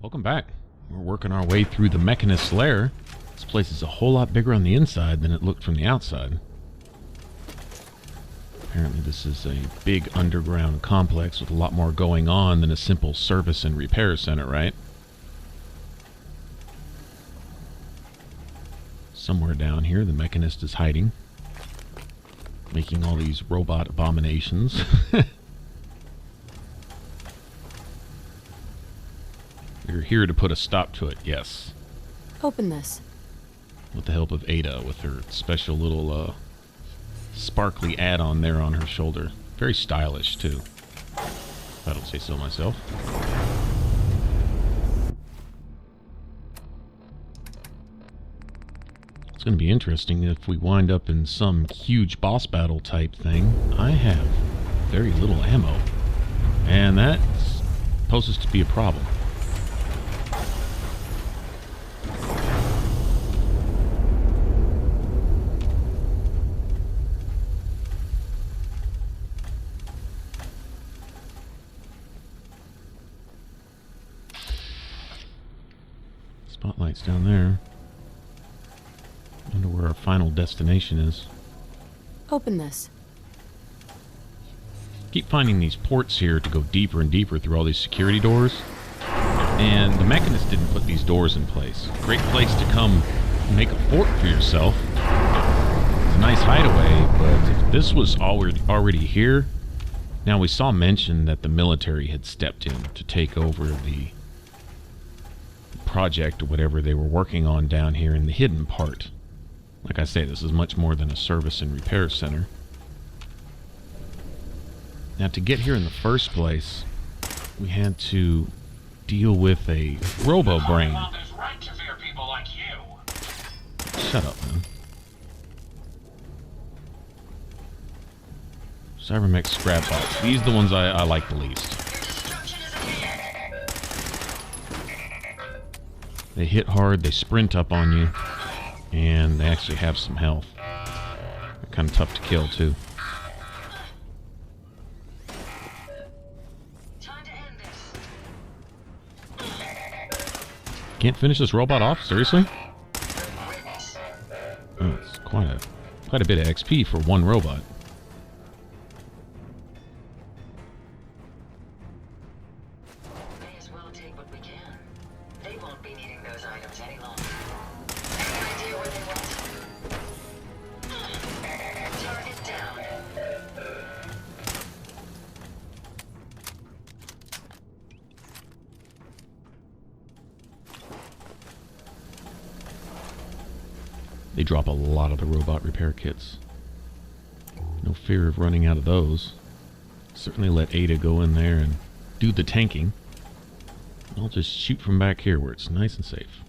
Welcome back. We're working our way through the Mechanist Lair. This place is a whole lot bigger on the inside than it looked from the outside. Apparently this is a big underground complex with a lot more going on than a simple service and repair center, right? Somewhere down here the Mechanist is hiding, making all these robot abominations. You're here to put a stop to it, yes. Open this. With the help of Ada, with her special little sparkly add-on there on her shoulder. Very stylish, too. If I don't say so myself. It's going to be interesting if we wind up in some huge boss battle type thing. I have very little ammo, and that poses to be a problem. Spotlight's down there. Wonder where our final destination is. Open this. Keep finding these ports here to go deeper and deeper through all these security doors. And the Mechanist didn't put these doors in place. Great place to come make a fort for yourself. It's a nice hideaway, but if this was already here... Now, we saw mention that the military had stepped in to take over the project or whatever they were working on down here in the hidden part. Like I say, this is much more than a service and repair center. Now, to get here in the first place, we had to deal with a Robobrain. Shut up, man. Cybermech scrap box. These are the ones I like the least. They hit hard, they sprint up on you, and they actually have some health. They're kind of tough to kill, too. Can't finish this robot off? Seriously? Oh, it's quite a bit of XP for one robot. They drop a lot of the robot repair kits. No fear of running out of those. Certainly let Ada go in there and do the tanking. I'll just shoot from back here where it's nice and safe.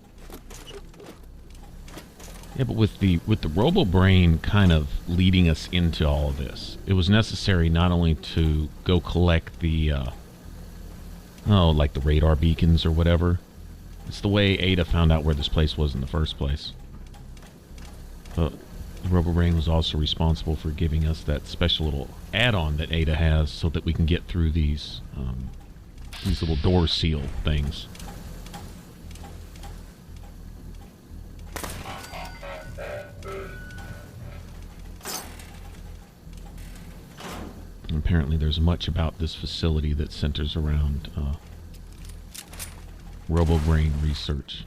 Yeah, but with the Robobrain kind of leading us into all of this, it was necessary not only to go collect the like the radar beacons or whatever. It's the way Ada found out where this place was in the first place. But the Robobrain was also responsible for giving us that special little add-on that Ada has so that we can get through these little door seal things. And apparently there's much about this facility that centers around Robobrain research.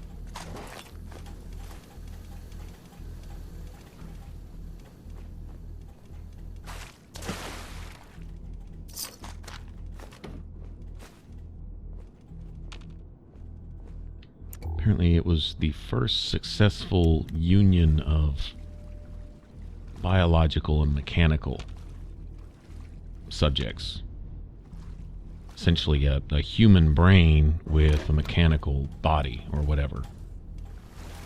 Apparently it was the first successful union of biological and mechanical subjects. Essentially a human brain with a mechanical body or whatever.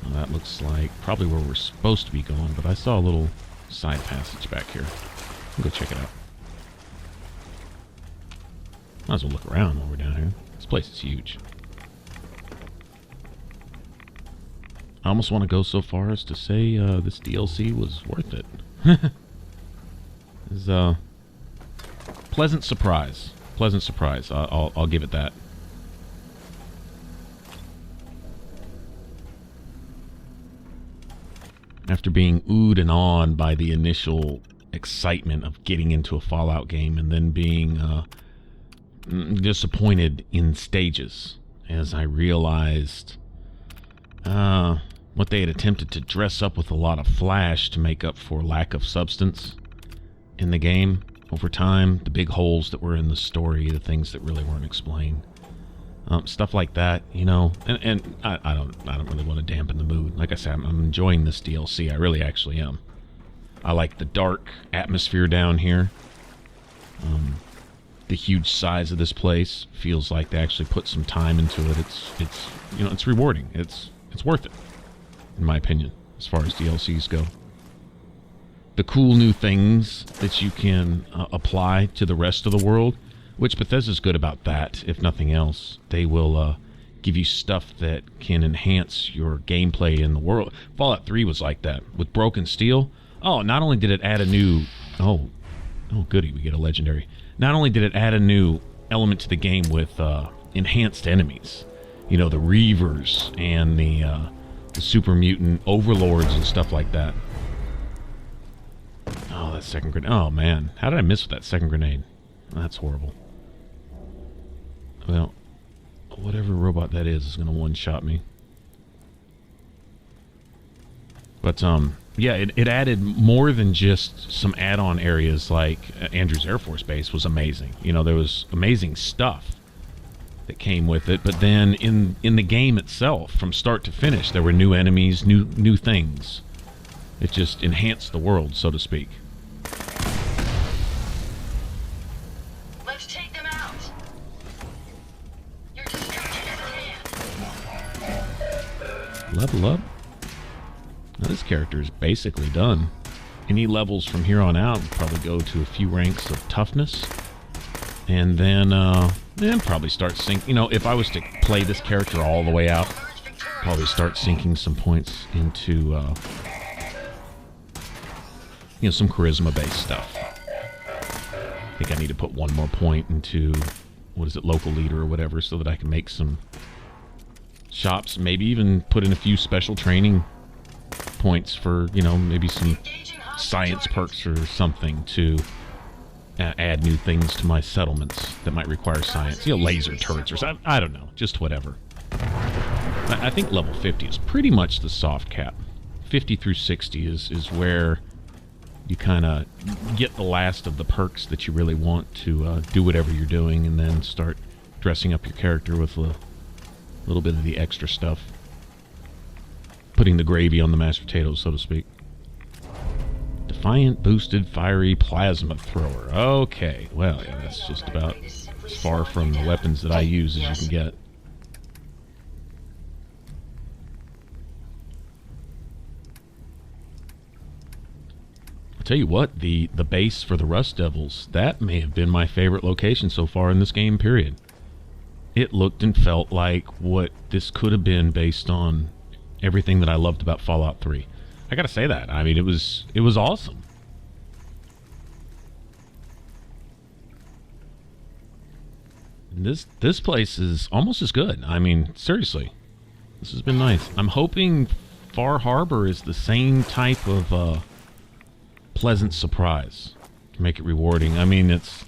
Well, that looks like probably where we're supposed to be going, but I saw a little side passage back here. I'll go check it out. Might as well look around while we're down here. This place is huge. I almost want to go so far as to say this DLC was worth it. It's a pleasant surprise. Pleasant surprise. I'll give it that. After being oohed and awed by the initial excitement of getting into a Fallout game and then being disappointed in stages as I realized what they had attempted to dress up with a lot of flash to make up for lack of substance in the game over time, the big holes that were in the story, the things that really weren't explained. Stuff like that, you know, and I don't really want to dampen the mood. Like I said, I'm enjoying this DLC. I really actually am. I like the dark atmosphere down here. The huge size of this place feels like they actually put some time into it. It's you know, it's rewarding. It's worth it, in my opinion, as far as DLCs go. The cool new things that you can apply to the rest of the world, which Bethesda's good about that, if nothing else. They will give you stuff that can enhance your gameplay in the world. Fallout 3 was like that. With Broken Steel, oh, not only did it add a new... Oh, goody, we get a legendary. Not only did it add a new element to the game with enhanced enemies. You know, the Reavers and the super mutant overlords and stuff like that. Oh, that second grenade. Oh, man. How did I miss with that second grenade? That's horrible. Well, whatever robot that is going to one-shot me. But, yeah, it added more than just some add-on areas like Andrews Air Force Base was amazing. You know, there was amazing stuff that came with it. But then in the game itself, from start to finish, there were new enemies, new things. It just enhanced the world, so to speak. Let's take them out. Your destruction is at hand. Level up. Now, this character is basically done. Any levels from here on out would probably go to a few ranks of toughness. And then probably start sinking. You know, if I was to play this character all the way out, probably start sinking some points into... you know, some charisma-based stuff. I think I need to put one more point into, what is it, local leader or whatever, so that I can make some shops. Maybe even put in a few special training points for, you know, maybe some science perks or something to add new things to my settlements that might require science. You know, laser turrets or something. I don't know. Just whatever. I think level 50 is pretty much the soft cap. 50 through 60 is where... you kind of get the last of the perks that you really want to do whatever you're doing, and then start dressing up your character with a little bit of the extra stuff. Putting the gravy on the mashed potatoes, so to speak. Defiant boosted fiery plasma thrower. Okay, well, yeah, that's just about as far from the weapons that I use as you can get. Tell you what, the base for the Rust Devils, that may have been my favorite location so far in this game, period. It looked and felt like what this could have been based on everything that I loved about Fallout 3. I gotta say that. I mean, it was awesome. And this place is almost as good. I mean, seriously. This has been nice. I'm hoping Far Harbor is the same type of pleasant surprise to make it rewarding. I mean, it's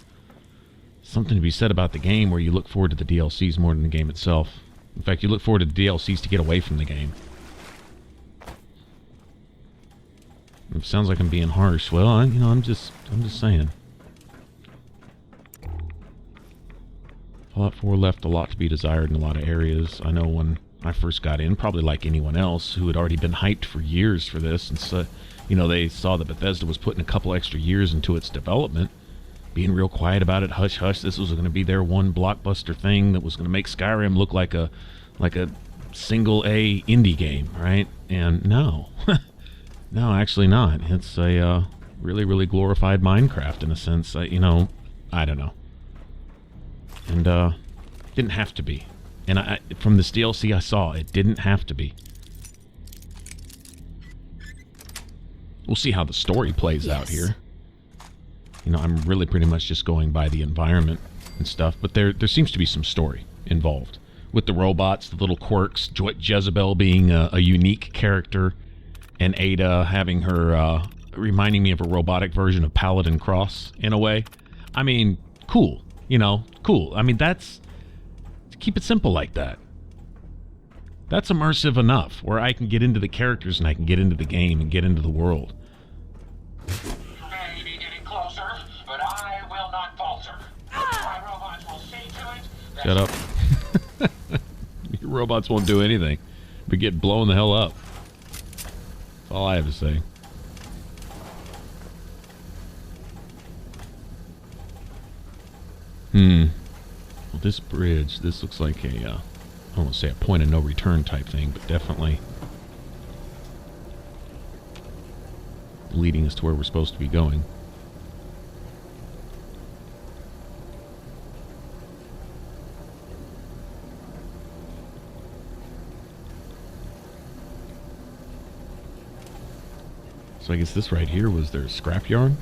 something to be said about the game where you look forward to the DLCs more than the game itself. In fact, you look forward to the DLCs to get away from the game. It sounds like I'm being harsh. Well, I'm just saying. Fallout 4 left a lot to be desired in a lot of areas. I know when I first got in, probably like anyone else who had already been hyped for years for this, and so, you know, they saw that Bethesda was putting a couple extra years into its development, being real quiet about it, hush hush. This was going to be their one blockbuster thing that was going to make Skyrim look like a single A indie game, right? And no, no, actually not. It's a really, really glorified Minecraft in a sense. You know, I don't know, and didn't have to be. And from this DLC I saw, it didn't have to be. We'll see how the story plays out here. You know, I'm really pretty much just going by the environment and stuff, but there seems to be some story involved. With the robots, the little quirks, Jezebel being a unique character, And Ada having her, reminding me of a robotic version of Paladin Cross, in a way. I mean, cool. You know, cool. I mean, that's... Keep it simple like that. That's immersive enough, where I can get into the characters and I can get into the game and get into the world. You may be getting closer, but I will not falter. My robots will see to it. Shut up. Your robots won't do anything but get blown the hell up. That's all I have to say. Well, this bridge, this looks like a, I don't want to say a point of no return type thing, but definitely leading us to where we're supposed to be going. So I guess this right here was their scrapyard.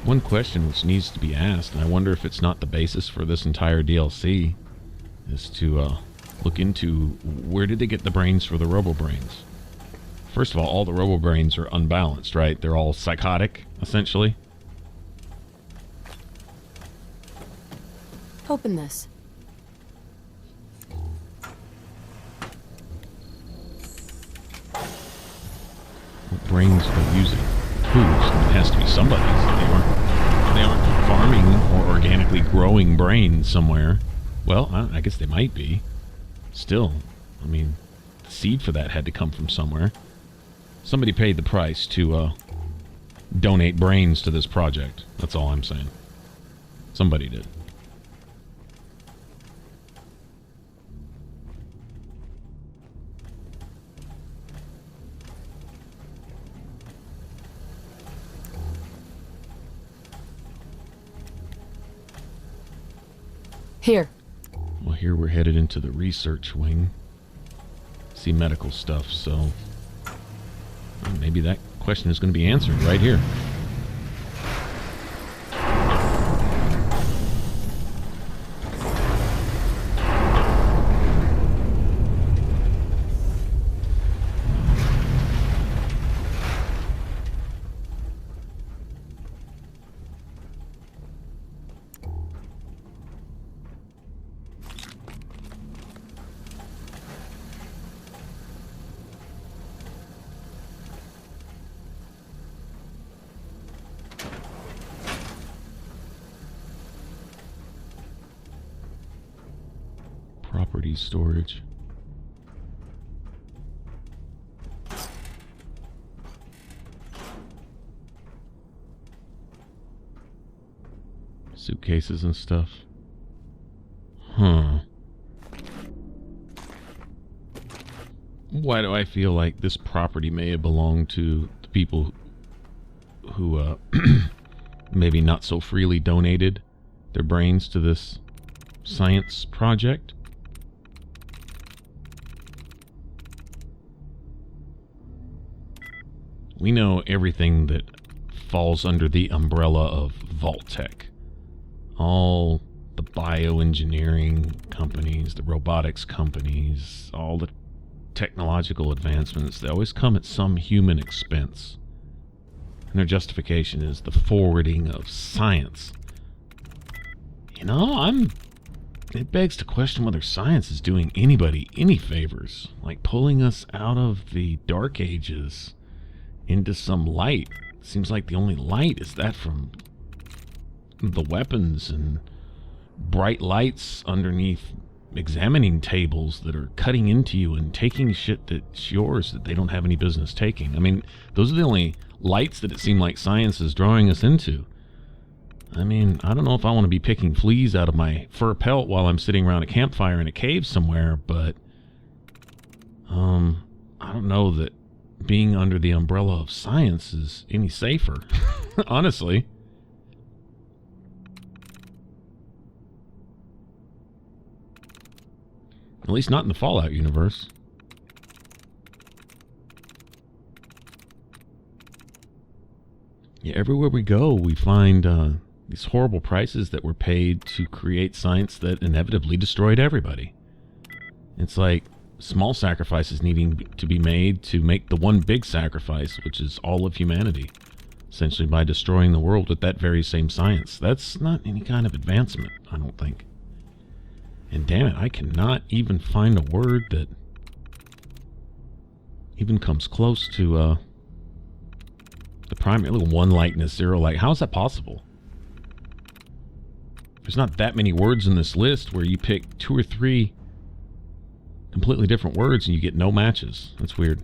One question which needs to be asked, and I wonder if it's not the basis for this entire DLC, is to look into where did they get the brains for the Robobrains. First of all the Robobrains are unbalanced, right? They're all psychotic, essentially. Open this. What brains are they using? Whose? It has to be somebody's. They aren't farming or organically growing brains somewhere. Well, I guess they might be. Still, I mean, the seed for that had to come from somewhere. Somebody paid the price to donate brains to this project. That's all I'm saying. Somebody did. Here. Well, here we're headed into the research wing. See medical stuff, so maybe that question is going to be answered right here. Property storage. Suitcases and stuff. Huh. Why do I feel like this property may have belonged to the people who maybe not so freely donated their brains to this science project? We know everything that falls under the umbrella of Vault-Tec. All the bioengineering companies, the robotics companies, all the technological advancements, they always come at some human expense. And their justification is the forwarding of science. You know, it begs to question whether science is doing anybody any favors. Like pulling us out of the Dark Ages into some light. Seems like the only light is that from the weapons and bright lights underneath examining tables that are cutting into you and taking shit that's yours that they don't have any business taking. I mean, those are the only lights that it seemed like science is drawing us into. I mean, I don't know if I want to be picking fleas out of my fur pelt while I'm sitting around a campfire in a cave somewhere, but I don't know that being under the umbrella of science is any safer. Honestly. At least not in the Fallout universe. Yeah, everywhere we go, we find These horrible prices that were paid to create science that inevitably destroyed everybody. It's like small sacrifices needing to be made to make the one big sacrifice, which is all of humanity. Essentially by destroying the world with that very same science. That's not any kind of advancement, I don't think. And damn it, I cannot even find a word that even comes close to the primary. Little 1 lightness, 0 light. How is that possible? There's not that many words in this list where you pick 2 or 3 completely different words and you get no matches. That's weird.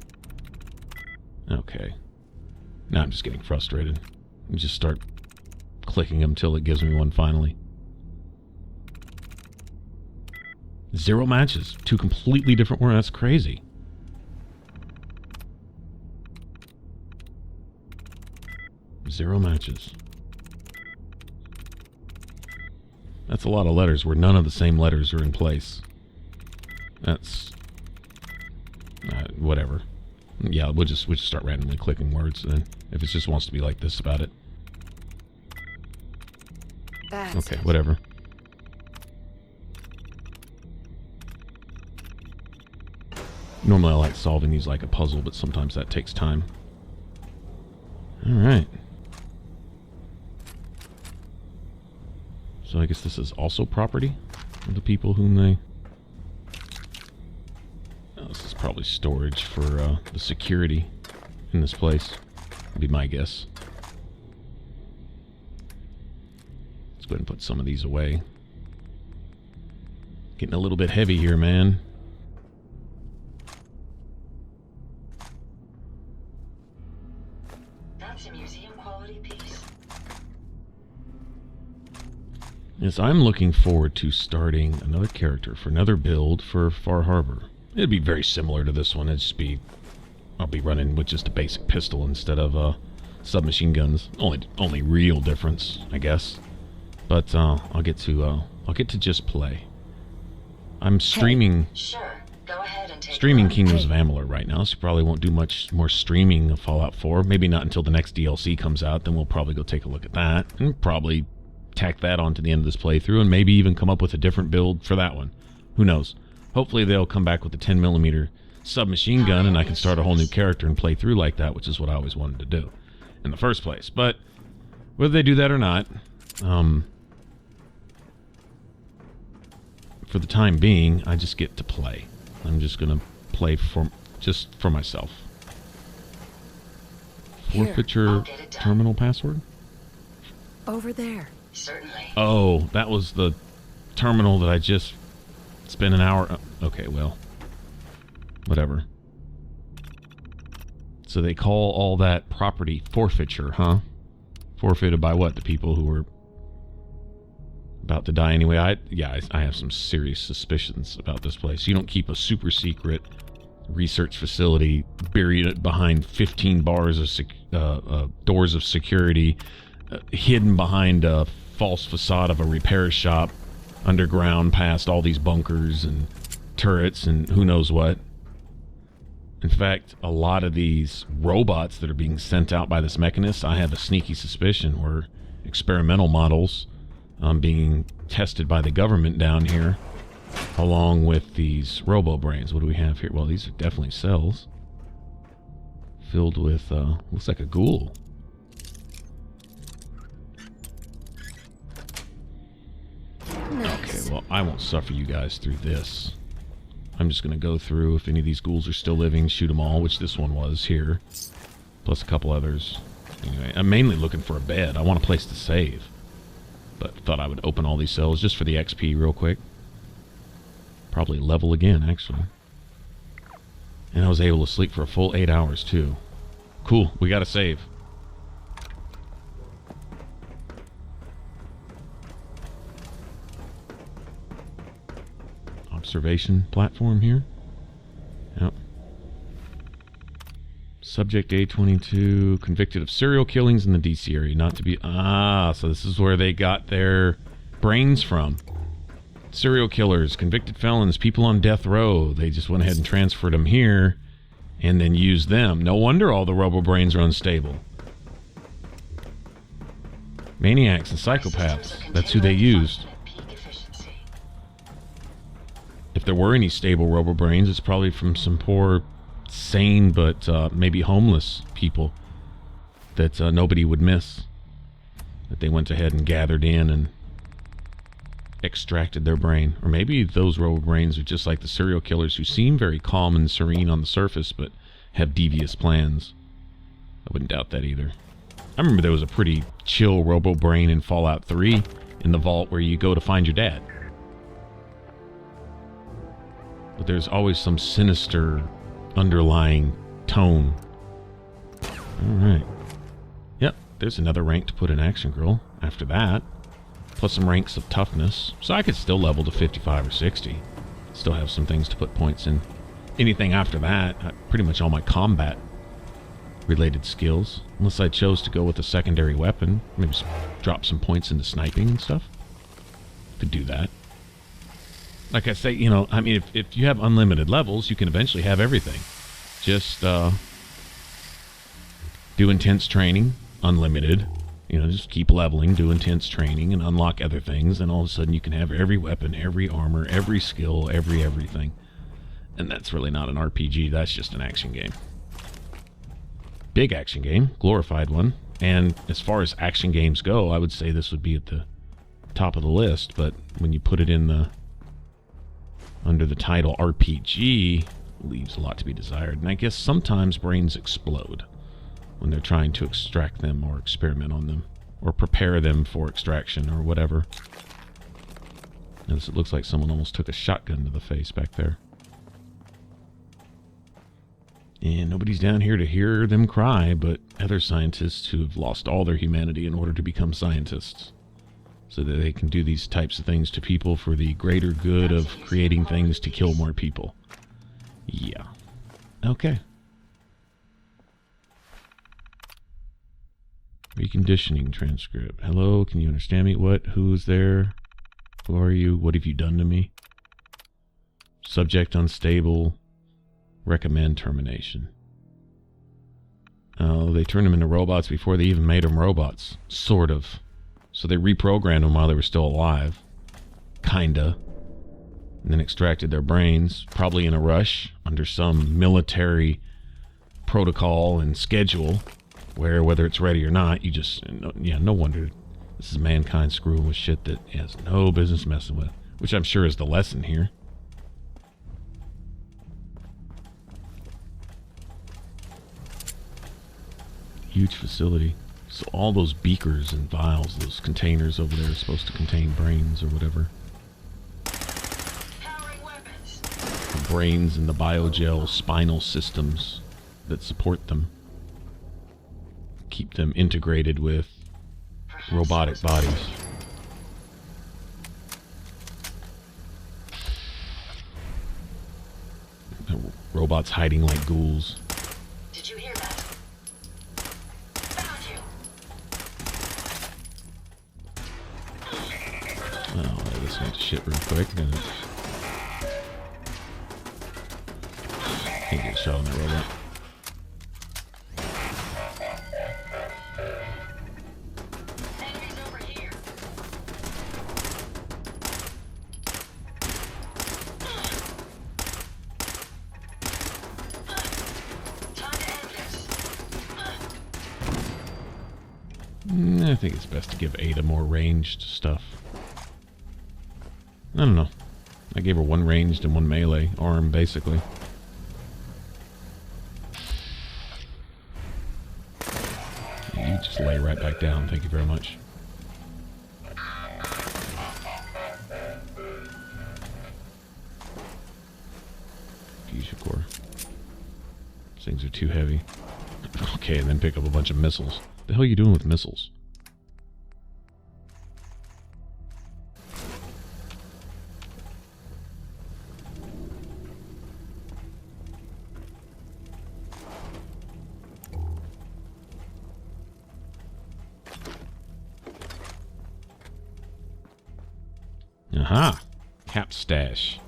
Okay. Now I'm just getting frustrated. Let me just start clicking them until it gives me one finally. 0 matches. 2 completely different words. That's crazy. Zero matches. That's a lot of letters where none of the same letters are in place. That's whatever. Yeah, we'll just start randomly clicking words then, if it just wants to be like this about it. That's okay, it. whatever. Normally I like solving these like a puzzle, but sometimes that takes time. Alright. So I guess this is also property of the people whom they... Oh, this is probably storage for the security in this place. Would be my guess. Let's go ahead and put some of these away. Getting a little bit heavy here, man. That's a museum quality piece. Yes, I'm looking forward to starting another character for another build for Far Harbor. It'd be very similar to this one. It'd just be... I'll be running with just a basic pistol instead of submachine guns. Only real difference, I guess. But I'll get to just play. I'm streaming... Sure. Go ahead and take Streaming a look. Kingdoms of Amalur right now, so you probably won't do much more streaming of Fallout 4. Maybe not until the next DLC comes out, then we'll probably go take a look at that. And probably tack that on to the end of this playthrough, and maybe even come up with a different build for that one. Who knows? Hopefully they'll come back with a 10mm submachine gun, and I can start a whole new character and play through like that, which is what I always wanted to do in the first place. But whether they do that or not, for the time being, I just get to play. I'm just gonna play just for myself. Here, Forfeiture I'll get it done. terminal password? Over there. Certainly. Oh, that was the terminal that I just spent an hour... Okay, well, whatever. So they call all that property forfeiture, huh? Forfeited by what? The people who were about to die anyway? I have some serious suspicions about this place. You don't keep a super secret research facility buried behind 15 bars of doors of security, hidden behind a false facade of a repair shop, underground past all these bunkers and turrets and who knows what. In fact, a lot of these robots that are being sent out by this Mechanist, I have a sneaky suspicion were experimental models being tested by the government down here, along with these Robobrains. What do we have here? Well, these are definitely cells filled with, looks like a ghoul. Okay, well, I won't suffer you guys through this. I'm just going to go through, if any of these ghouls are still living, shoot them all, which this one was here, plus a couple others. Anyway, I'm mainly looking for a bed. I want a place to save. But thought I would open all these cells just for the XP real quick. Probably level again, actually. And I was able to sleep for a full 8 hours, too. Cool, we got to save. Observation platform here. Yep. Subject A22, convicted of serial killings in the DC area, not to be... Ah, so this is where they got their brains from. Serial killers, convicted felons, people on death row. They just went ahead and transferred them here and then used them. No wonder all the Robobrains are unstable. Maniacs and psychopaths. That's who they used. Peak efficiency. If there were any stable Robobrains, it's probably from some poor, sane, but maybe homeless people that nobody would miss. That they went ahead and gathered in and extracted their brain. Or maybe those Robobrains are just like the serial killers who seem very calm and serene on the surface, but have devious plans. I wouldn't doubt that either. I remember there was a pretty chill Robobrain in Fallout 3 in the vault where you go to find your dad. But there's always some sinister underlying tone. Alright. Yep, there's another rank to put in Action Girl after that. Plus some ranks of toughness. So I could still level to 55 or 60. Still have some things to put points in. Anything after that, pretty much all my combat related skills. Unless I chose to go with a secondary weapon. Maybe drop some points into sniping and stuff. Could do that. Like I say, you know, I mean, if you have unlimited levels, you can eventually have everything. Just do intense training, unlimited. You know, just keep leveling, do intense training, and unlock other things, and all of a sudden you can have every weapon, every armor, every skill, everything. And that's really not an RPG, that's just an action game. Big action game, glorified one. And as far as action games go, I would say this would be at the top of the list, but when you put it in the under the title RPG, leaves a lot to be desired. And I guess sometimes brains explode when they're trying to extract them or experiment on them or prepare them for extraction or whatever. And it looks like someone almost took a shotgun to the face back there. And nobody's down here to hear them cry, but other scientists who have lost all their humanity in order to become scientists. So that they can do these types of things to people for the greater good of creating things to kill more people. Yeah. Okay. Reconditioning transcript. Hello, can you understand me? What? Who's there? Who are you? What have you done to me? Subject unstable. Recommend termination. Oh, they turned them into robots before they even made them robots. Sort of. So they reprogrammed them while they were still alive. Kinda. And then extracted their brains, probably in a rush, under some military protocol and schedule, where whether it's ready or not, you just, yeah, no wonder this is mankind screwing with shit that it has no business messing with. Which I'm sure is the lesson here. Huge facility. So all those beakers and vials, those containers over there are supposed to contain brains or whatever. The brains and the biogel spinal systems that support them. Keep them integrated with robotic bodies. Robots hiding like ghouls. Did you hear that? Found you. Oh, this went to shit real quick. Can't get a shot on that robot. Enemies over here. Time to end this. I think it's best to give Ada more ranged stuff. I don't know. I gave her one ranged and one melee arm, basically. You just lay right back down. Thank you very much. Fusion core. These things are too heavy. Okay, and then pick up a bunch of missiles. What the hell are you doing with missiles? Aha! Cap stash.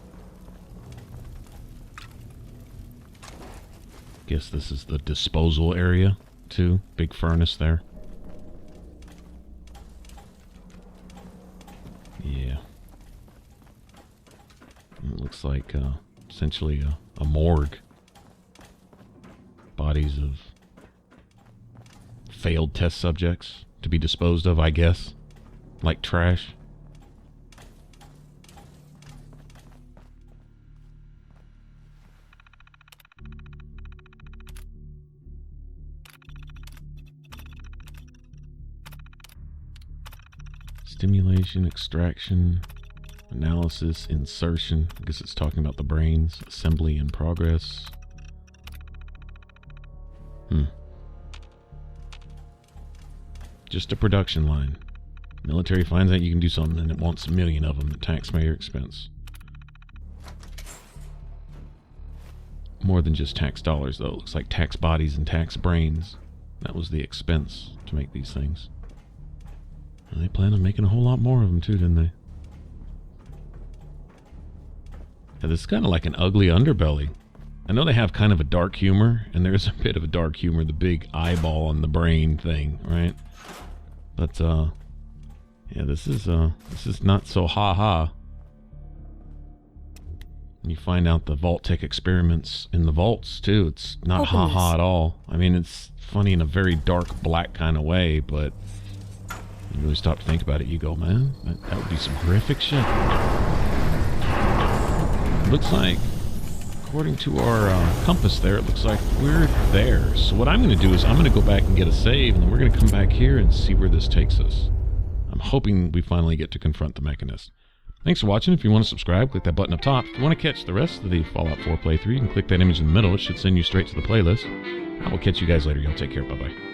Guess this is the disposal area, too. Big furnace there. like essentially a morgue. Bodies of failed test subjects to be disposed of, I guess. Like trash. Stimulation, extraction, analysis, insertion. I guess it's talking about the brains. Assembly in progress. Just a production line. Military finds out you can do something and it wants 1 million of them at taxpayer expense. More than just tax dollars, though. It looks like tax bodies and tax brains. That was the expense to make these things. And they plan on making a whole lot more of them, too, didn't they? Yeah, this is kind of like an ugly underbelly. I know they have kind of a dark humor, and there is a bit of a dark humor, the big eyeball on the brain thing, right? But, yeah, this is not so ha-ha. You find out the Vault-Tec experiments in the vaults, too. It's not ha-ha at all. I mean, it's funny in a very dark, black kind of way, but you really stop to think about it, you go, man, that would be some horrific shit. Looks like, according to our compass there, it looks like we're there. So what I'm going to do is I'm going to go back and get a save, and then we're going to come back here and see where this takes us. I'm hoping we finally get to confront the Mechanist. Thanks for watching. If you want to subscribe, click that button up top. If you want to catch the rest of the Fallout 4 playthrough, you can click that image in the middle. It should send you straight to the playlist. I will catch you guys later. Y'all take care. Bye-bye.